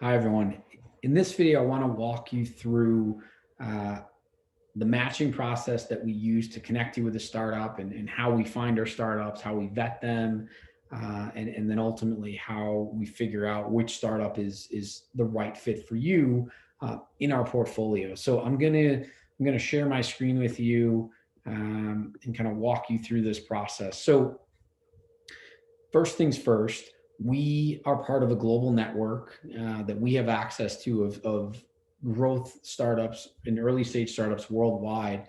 Hi, everyone. In this video, I want to walk you through uh, the matching process that we use to connect you with a startup and how we find our startups, how we vet them, and then ultimately how we figure out which startup is the right fit for you in our portfolio. So I'm gonna share my screen with you and kind of walk you through this process. So first things first, we are part of a global network that we have access to of growth startups and early stage startups worldwide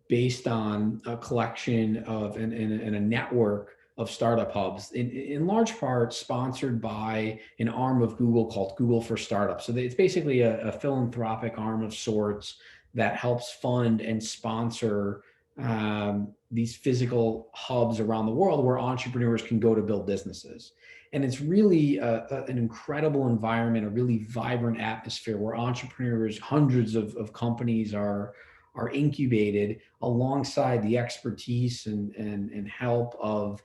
based on a collection of and a network of startup hubs, in large part sponsored by an arm of Google called Google for Startups. So it's basically a philanthropic arm of sorts that helps fund and sponsor these physical hubs around the world where entrepreneurs can go to build businesses. And it's really an incredible environment, a really vibrant atmosphere where entrepreneurs, hundreds of companies are incubated alongside the expertise and help of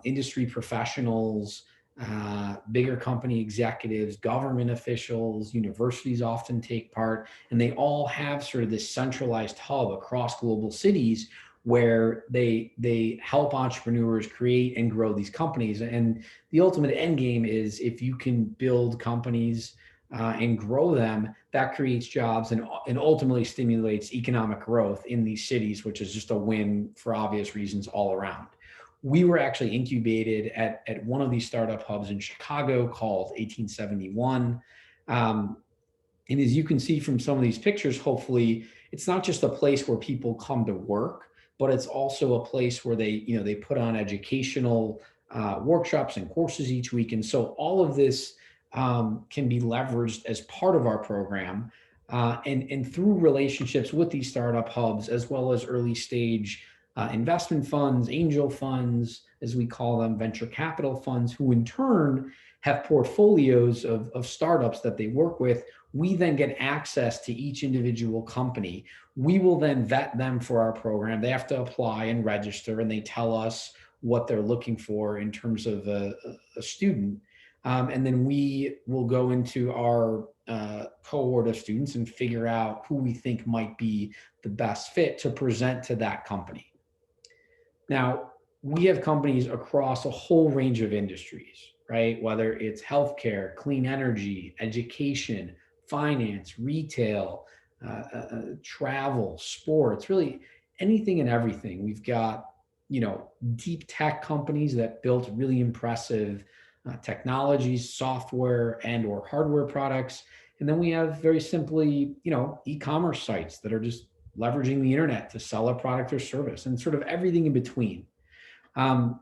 industry professionals, bigger company executives, government officials, universities often take part, and they all have sort of this centralized hub across global cities where they help entrepreneurs create and grow these companies. And the ultimate end game is if you can build companies and grow them, that creates jobs and ultimately stimulates economic growth in these cities, which is just a win for obvious reasons all around. We were actually incubated at one of these startup hubs in Chicago called 1871. Um, and as you can see from some of these pictures, hopefully, it's not just a place where people come to work, but it's also a place where they put on educational workshops and courses each week. And so all of this can be leveraged as part of our program, and through relationships with these startup hubs, as well as early stage investment funds, angel funds, as we call them, venture capital funds, who in turn have portfolios of startups that they work with. We then get access to each individual company. We will then vet them for our program. They have to apply and register, and they tell us what they're looking for in terms of a student. And then we will go into our cohort of students and figure out who we think might be the best fit to present to that company. Now, we have companies across a whole range of industries, right? Whether it's healthcare, clean energy, education, finance, retail, travel, sports, really anything and everything. We've got, deep tech companies that built really impressive technologies, software and or hardware products. And then we have very simply, e-commerce sites that are just leveraging the internet to sell a product or service, and sort of everything in between. Um,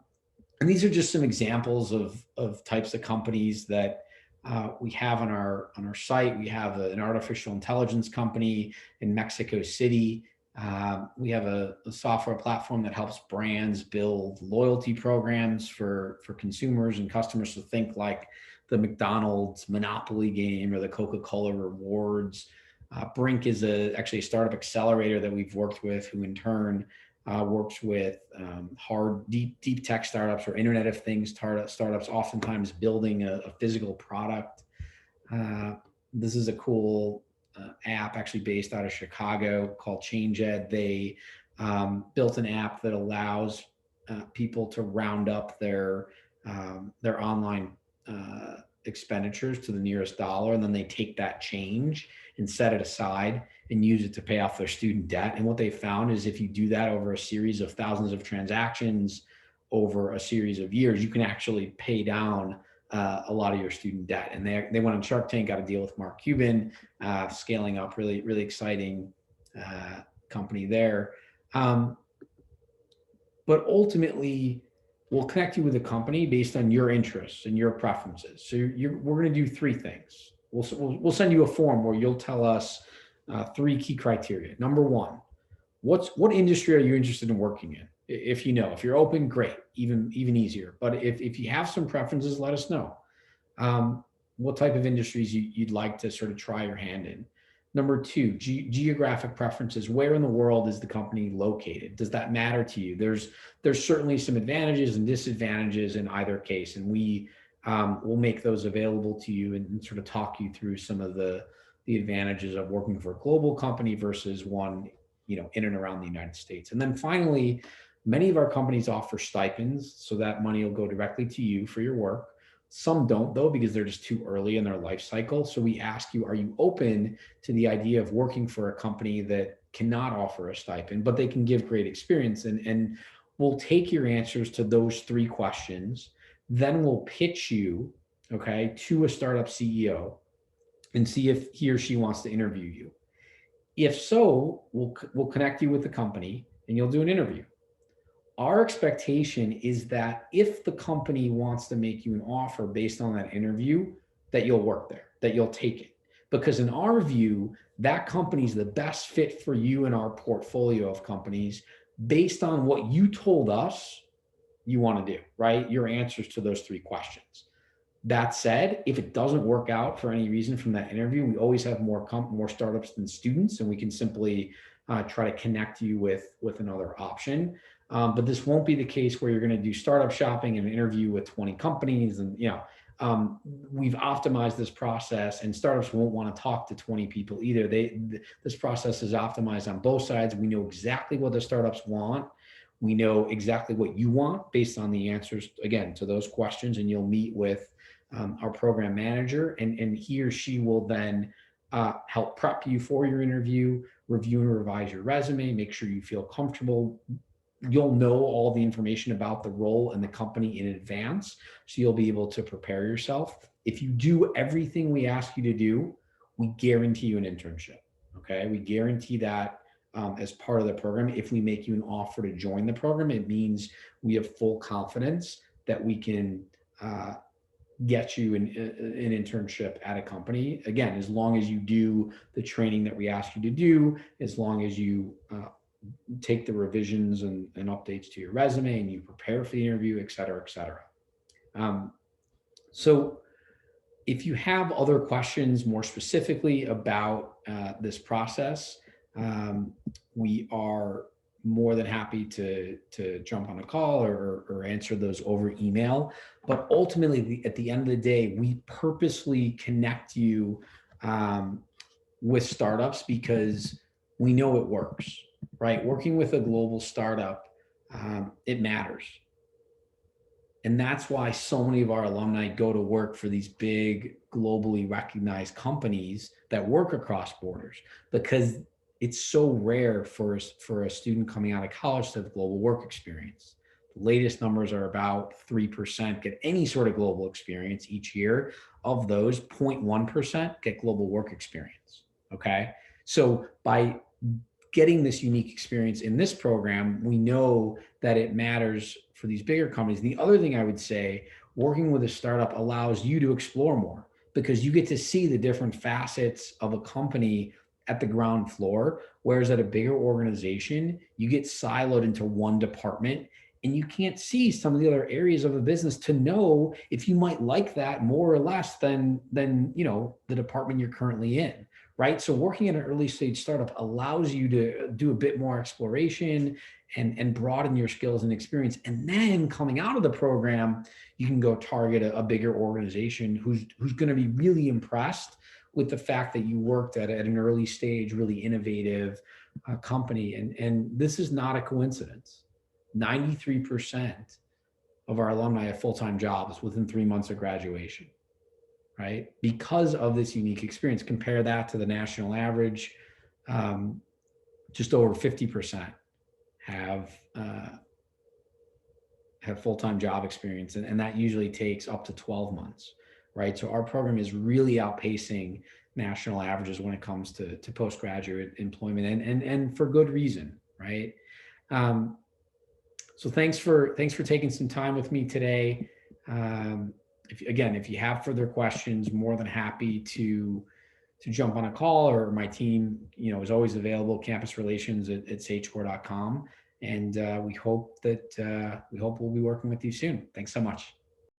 and these are just some examples of types of companies that we have on our site. We have an artificial intelligence company in Mexico City. We have a software platform that helps brands build loyalty programs for consumers and customers to think like the McDonald's Monopoly game or the Coca-Cola rewards. Brink is actually a startup accelerator that we've worked with, who in turn works with deep tech startups or Internet of Things startups, oftentimes building a physical product. Uh, this is a cool app actually based out of Chicago called ChangeEd. They built an app that allows people to round up their online expenditures to the nearest dollar, and then they take that change and set it aside and use it to pay off their student debt. And what they found is if you do that over a series of thousands of transactions over a series of years, you can actually pay down a lot of your student debt. And they went on Shark Tank, got a deal with Mark Cuban, scaling up, really, really exciting company there. Um, but ultimately, we'll connect you with a company based on your interests and your preferences. So we're going to do three things. We'll send you a form where you'll tell us three key criteria. Number one, what industry are you interested in working in? If you're open, great, even easier. But if you have some preferences, let us know. What type of industries you'd like to sort of try your hand in. Number two, geographic preferences. Where in the world is the company located? Does that matter to you? There's certainly some advantages and disadvantages in either case, and we we'll make those available to you and sort of talk you through some of the advantages of working for a global company versus one, in and around the United States. And then finally, many of our companies offer stipends, so that money will go directly to you for your work. Some don't, though, because they're just too early in their life cycle. So we ask you, are you open to the idea of working for a company that cannot offer a stipend, but they can give great experience? And we'll take your answers to those three questions. Then we'll pitch you, okay, to a startup CEO and see if he or she wants to interview you. If so, we'll connect you with the company and you'll do an interview. Our expectation is that if the company wants to make you an offer based on that interview, that you'll work there, that you'll take it. Because in our view, that company's the best fit for you in our portfolio of companies based on what you told us you want to do, right? Your answers to those three questions. That said, if it doesn't work out for any reason from that interview, we always have more startups than students, and we can simply try to connect you with another option. But this won't be the case where you're going to do startup shopping and interview with 20 companies. And we've optimized this process, and startups won't want to talk to 20 people either. This process is optimized on both sides. We know exactly what the startups want. We know exactly what you want based on the answers, again, to those questions, and you'll meet with our program manager, and he or she will then help prep you for your interview, review and revise your resume, make sure you feel comfortable. You'll know all the information about the role and the company in advance, so you'll be able to prepare yourself. If you do everything we ask you to do, we guarantee you an internship, okay? We guarantee that as part of the program. If we make you an offer to join the program, it means we have full confidence that we can get you an internship at a company. Again, as long as you do the training that we ask you to do, as long as you take the revisions and updates to your resume and you prepare for the interview, et cetera, et cetera. So if you have other questions more specifically about this process, we are more than happy to jump on a call or answer those over email. But ultimately, at the end of the day, we purposely connect you with startups because we know it works, right? Working with a global startup, it matters. And that's why so many of our alumni go to work for these big, globally recognized companies that work across borders, because it's so rare for a student coming out of college to have global work experience. The latest numbers are about 3% get any sort of global experience each year. Of those, 0.1% get global work experience, okay? So by getting this unique experience in this program, we know that it matters for these bigger companies. The other thing I would say, working with a startup allows you to explore more because you get to see the different facets of a company at the ground floor, whereas at a bigger organization, you get siloed into one department and you can't see some of the other areas of the business to know if you might like that more or less than the department you're currently in, right? So working at an early stage startup allows you to do a bit more exploration and broaden your skills and experience. And then coming out of the program, you can go target a bigger organization who's going to be really impressed with the fact that you worked at an early stage, really innovative company. And this is not a coincidence. 93% of our alumni have full-time jobs within 3 months of graduation, right? Because of this unique experience. Compare that to the national average, just over 50% have full-time job experience. And that usually takes up to 12 months. Right. So our program is really outpacing national averages when it comes to postgraduate employment and for good reason. Right. So thanks for taking some time with me today. If you have further questions, more than happy to jump on a call, or my team, is always available, campus relations at sagecore.com. And we hope we'll be working with you soon. Thanks so much.